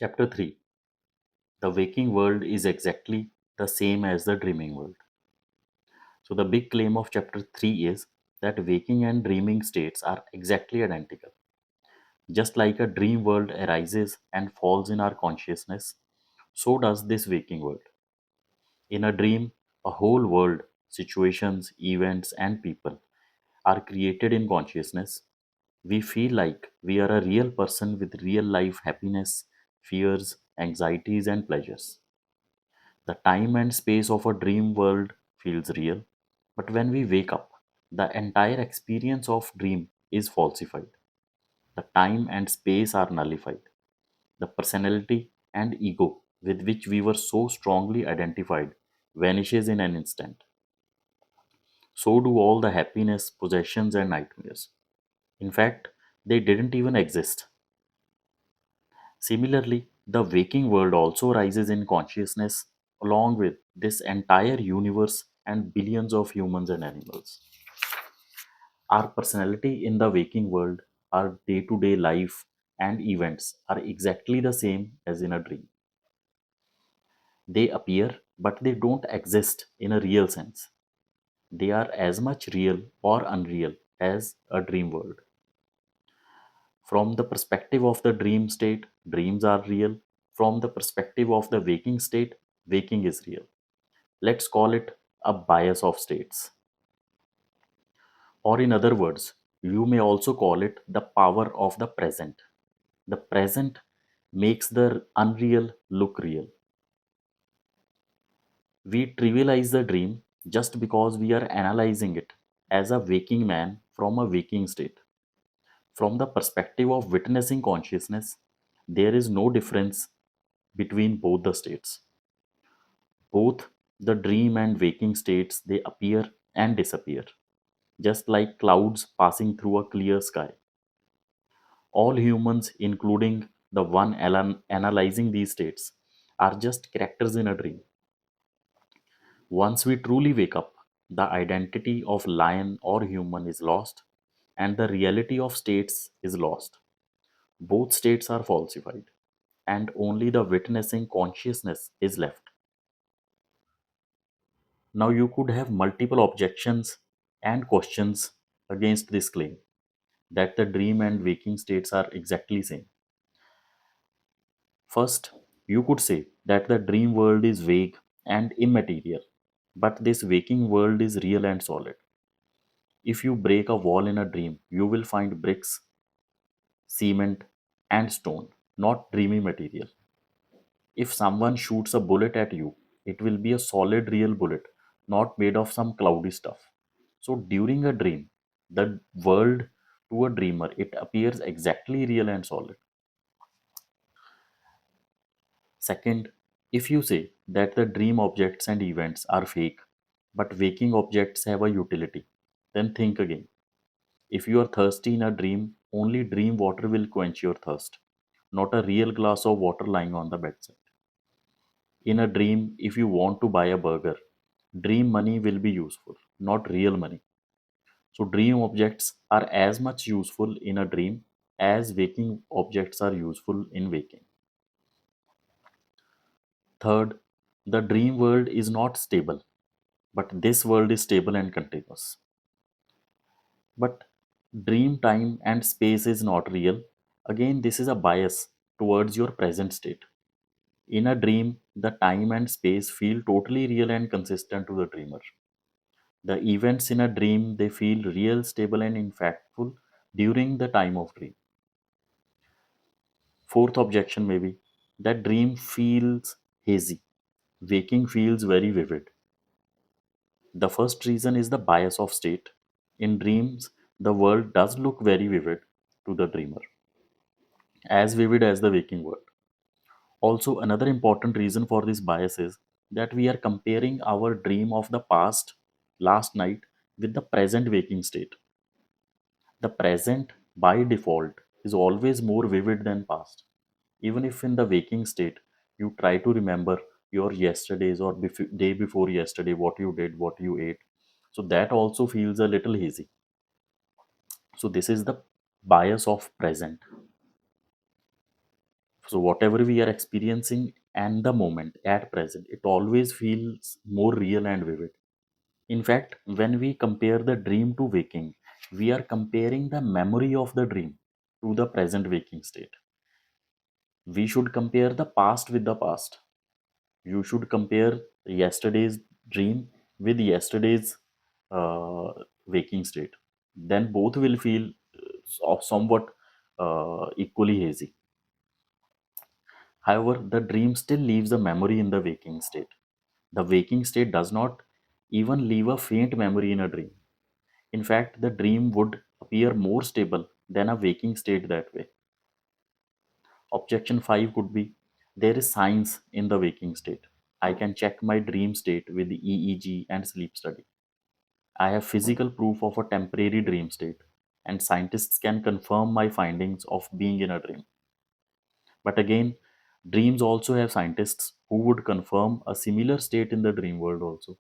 Chapter 3. The waking world is exactly the same as the dreaming world. So, the big claim of chapter 3 is that waking and dreaming states are exactly identical. Just like a dream world arises and falls in our consciousness, so does this waking world. In a dream, a whole world, situations, events, and people are created in consciousness. We feel like we are a real person with real life happiness, fears, anxieties, and pleasures. The time and space of a dream world feels real, but when we wake up, the entire experience of dream is falsified. The time and space are nullified. The personality and ego with which we were so strongly identified vanishes in an instant. So do all the happiness, possessions, and nightmares. In fact, they didn't even exist. Similarly, the waking world also rises in consciousness along with this entire universe and billions of humans and animals. Our personality in the waking world, our day to day life and events are exactly the same as in a dream. They appear, but they don't exist in a real sense. They are as much real or unreal as a dream world. From the perspective of the dream state, dreams are real. From the perspective of the waking state, waking is real. Let's call it a bias of states. Or, in other words, you may also call it the power of the present. The present makes the unreal look real. We trivialize the dream just because we are analyzing it as a waking man from a waking state. From the perspective of witnessing consciousness, there is no difference between both the states. Both the dream and waking states, they appear and disappear, just like clouds passing through a clear sky. All humans, including the one analyzing these states, are just characters in a dream. Once we truly wake up, the identity of lion or human is lost, and the reality of states is lost. Both states are falsified, and only the witnessing consciousness is left. Now, you could have multiple objections and questions against this claim that the dream and waking states are exactly same. First, you could say that the dream world is vague and immaterial, but this waking world is real and solid. If you break a wall in a dream, you will find bricks, cement, and stone, not dreamy material. If someone shoots a bullet at you, it will be a solid real bullet, not made of some cloudy stuff. So during a dream, the world to a dreamer, it appears exactly real and solid. Second, if you say that the dream objects and events are fake, but waking objects have a utility, then think again. If you are thirsty in a dream, only dream water will quench your thirst, not a real glass of water lying on the bedside. In a dream, if you want to buy a burger, dream money will be useful, not real money. So, dream objects are as much useful in a dream as waking objects are useful in waking. Third, the dream world is not stable, but this world is stable and continuous. But dream time and space is not real. Again, this is a bias towards your present state. In a dream, the time and space feel totally real and consistent to the dreamer. The events in a dream, they feel real, stable, and impactful during the time of dream. Fourth objection may be that dream feels hazy. Waking feels very vivid. The first reason is the bias of state. In dreams, the world does look very vivid to the dreamer, as vivid as the waking world. Also, another important reason for this bias is that we are comparing our dream of the past, last night, with the present waking state. The present, by default, is always more vivid than past. Even if in the waking state, you try to remember your yesterdays or day before yesterday, what you did, what you ate. So that also feels a little hazy. So this is the bias of present. So whatever we are experiencing and the moment at present, it always feels more real and vivid. In fact, when we compare the dream to waking, we are comparing the memory of the dream to the present waking state. We should compare the past with the past. You should compare yesterday's dream with yesterday's uh, waking state. Then both will feel somewhat equally hazy. However, the dream still leaves a memory in the waking state. The waking state does not even leave a faint memory in a dream. In fact, the dream would appear more stable than a waking state that way. Objection 5 could be there is science in the waking state. I can check my dream state with the EEG and sleep study. I have physical proof of a temporary dream state, and scientists can confirm my findings of being in a dream. But again, dreams also have scientists who would confirm a similar state in the dream world also.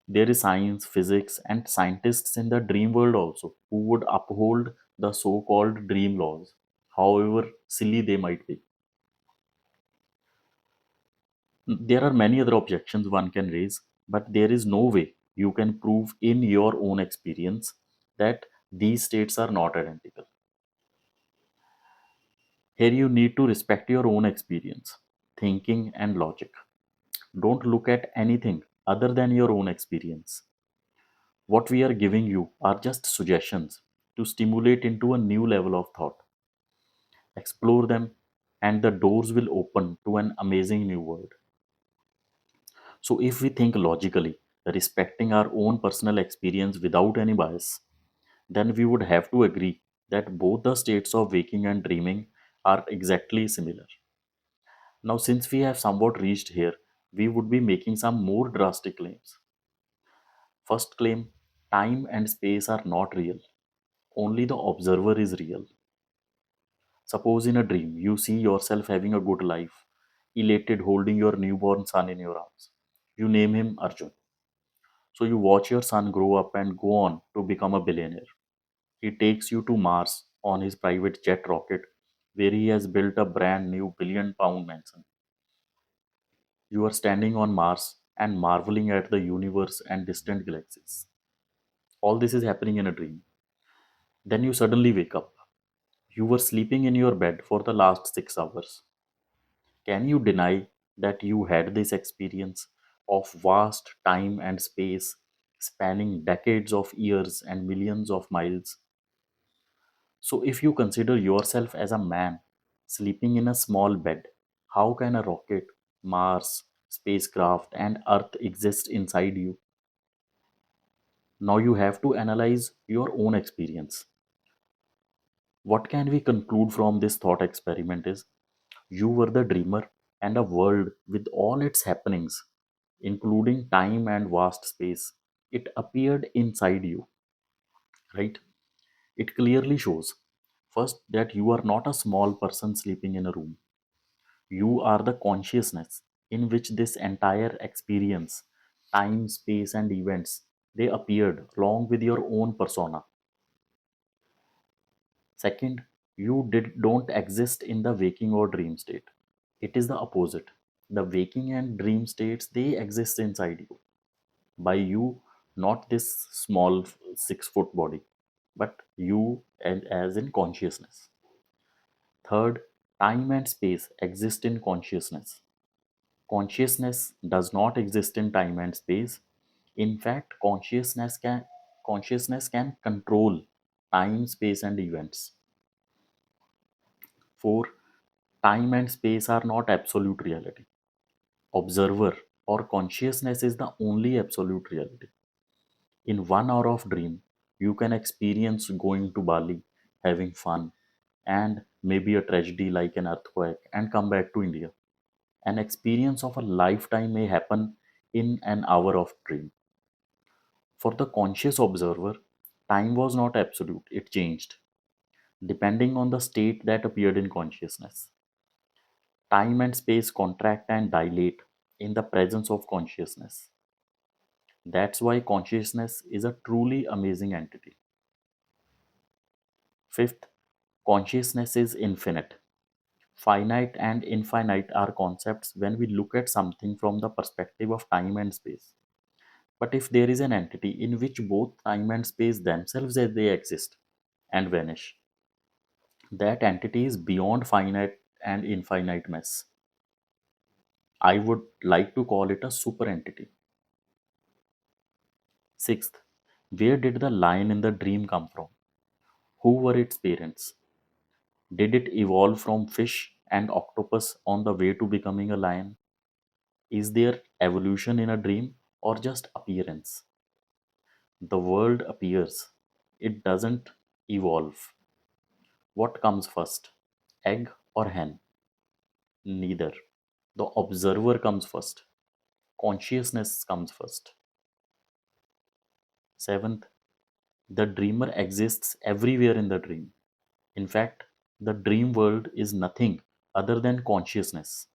There is science, physics, and scientists in the dream world also who would uphold the so called dream laws, however silly they might be. There are many other objections one can raise, but there is no way you can prove in your own experience that these states are not identical. Here you need to respect your own experience, thinking, and logic. Don't look at anything other than your own experience. What we are giving you are just suggestions to stimulate into a new level of thought. Explore them, and the doors will open to an amazing new world. So, if we think logically, respecting our own personal experience without any bias, then we would have to agree that both the states of waking and dreaming are exactly similar. Now, since we have somewhat reached here, we would be making some more drastic claims. First claim, time and space are not real, only the observer is real. Suppose in a dream you see yourself having a good life, elated holding your newborn son in your arms. You name him Arjun. So you watch your son grow up and go on to become a billionaire. He takes you to Mars on his private jet rocket, where he has built a brand new billion-pound mansion. You are standing on Mars and marveling at the universe and distant galaxies. All this is happening in a dream. Then you suddenly wake up. You were sleeping in your bed for the last 6 hours. Can you deny that you had this experience of vast time and space spanning decades of years and millions of miles? So, if you consider yourself as a man sleeping in a small bed, how can a rocket, Mars, spacecraft, and Earth exist inside you? Now you have to analyze your own experience. What can we conclude from this thought experiment is you were the dreamer, and a world with all its happenings, including time and vast space, it appeared inside you, right? It clearly shows first that you are not a small person sleeping in a room. You are the consciousness in which this entire experience, time, space, and events, they appeared along with your own persona. Second, you don't exist in the waking or dream state. It is the opposite. The waking and dream states, they exist inside you. By you, not this small 6 foot body, but you and as in consciousness. Third, time and space exist in consciousness. Consciousness does not exist in time and space. In fact, consciousness can control time, space, and events. Four, time and space are not absolute reality. Observer or consciousness is the only absolute reality. In 1 hour of dream, you can experience going to Bali, having fun, and maybe a tragedy like an earthquake, and come back to India. An experience of a lifetime may happen in an hour of dream. For the conscious observer, time was not absolute, it changed, depending on the state that appeared in consciousness. Time and space contract and dilate in the presence of consciousness. That's why consciousness is a truly amazing entity. Fifth, consciousness is infinite. Finite and infinite are concepts when we look at something from the perspective of time and space. But if there is an entity in which both time and space themselves as they exist and vanish, that entity is beyond finite and infinite mess. I would like to call it a super entity. Sixth, where did the lion in the dream come from? Who were its parents? Did it evolve from fish and octopus on the way to becoming a lion? Is there evolution in a dream or just appearance? The world appears, it doesn't evolve. What comes first, egg or hen? Neither. The observer comes first, consciousness comes first. Seventh, the dreamer exists everywhere in the dream. In fact, the dream world is nothing other than consciousness.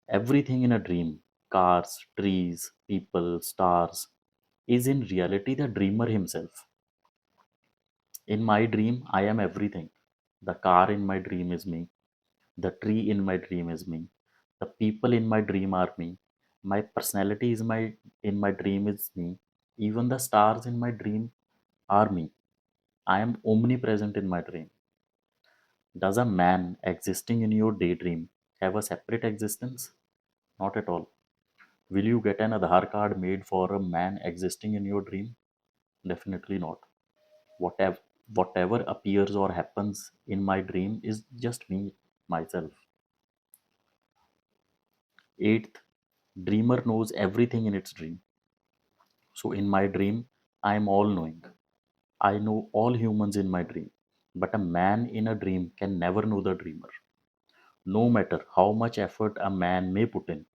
Everything in a dream, cars, trees, people, stars, is in reality the dreamer himself. In my dream, I am everything. The car in my dream is me. The tree in my dream is me. The people in my dream are me. My personality is my in my dream is me. Even the stars in my dream are me. I am omnipresent in my dream. Does a man existing in your daydream have a separate existence? Not at all. Will you get an Aadhaar card made for a man existing in your dream? Definitely not. Whatever whatever appears or happens in my dream is just me, myself. Eighth, dreamer knows everything in its dream. So in my dream, I am all knowing. I know all humans in my dream. But a man in a dream can never know the dreamer. No matter how much effort a man may put in,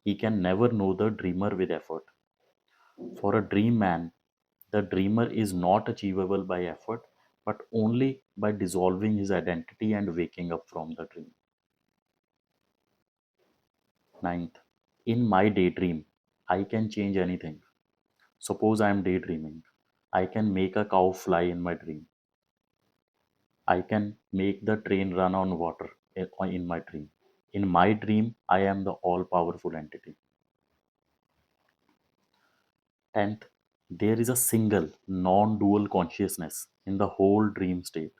he can never know the dreamer with effort. For a dream man, the dreamer is not achievable by effort, but only by dissolving his identity and waking up from the dream. Ninth, in my daydream, I can change anything. Suppose I am daydreaming. I can make a cow fly in my dream. I can make the train run on water in my dream. In my dream, I am the all powerful entity. Tenth, there is a single, non dual consciousness in the whole dream state.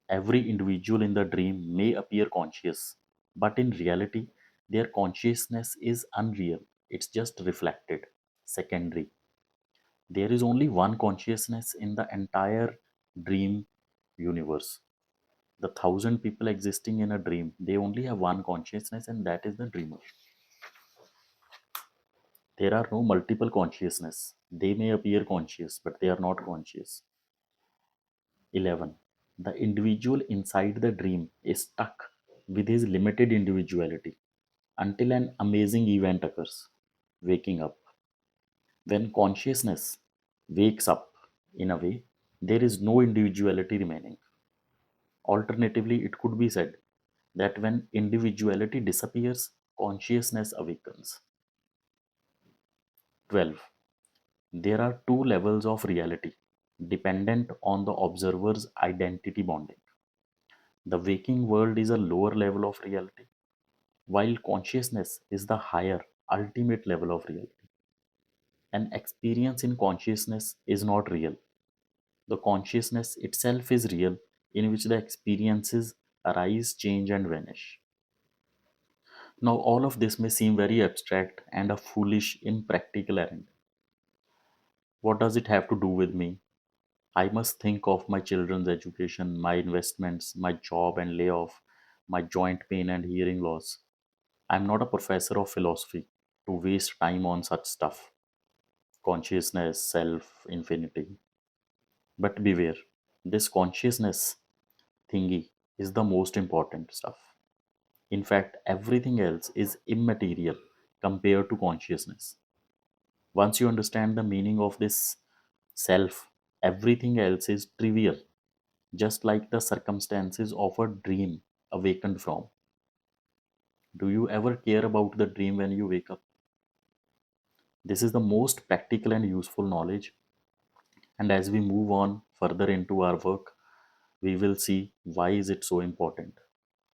Every individual in the dream may appear conscious, but in reality, their consciousness is unreal. It's just reflected, secondary. There is only one consciousness in the entire dream universe. The thousand people existing in a dream, they only have one consciousness, and that is the dreamer. There are no multiple consciousness. They may appear conscious, but they are not conscious. 11. The individual inside the dream is stuck with his limited individuality until an amazing event occurs, waking up. When consciousness wakes up, in a way, there is no individuality remaining. Alternatively, it could be said that when individuality disappears, consciousness awakens. 12. There are two levels of reality dependent on the observer's identity bonding. The waking world is a lower level of reality, while consciousness is the higher, ultimate level of reality. An experience in consciousness is not real. The consciousness itself is real, in which the experiences arise, change, and vanish. Now, all of this may seem very abstract and a foolish, impractical errand. What does it have to do with me? I must think of my children's education, my investments, my job and layoff, my joint pain and hearing loss. I'm not a professor of philosophy to waste time on such stuff. Consciousness, self, infinity. But beware, this consciousness thingy is the most important stuff. In fact, everything else is immaterial compared to consciousness. Once you understand the meaning of this self, everything else is trivial, just like the circumstances of a dream awakened from. Do you ever care about the dream when you wake up? This is the most practical and useful knowledge. And as we move on further into our work, we will see why is it so important.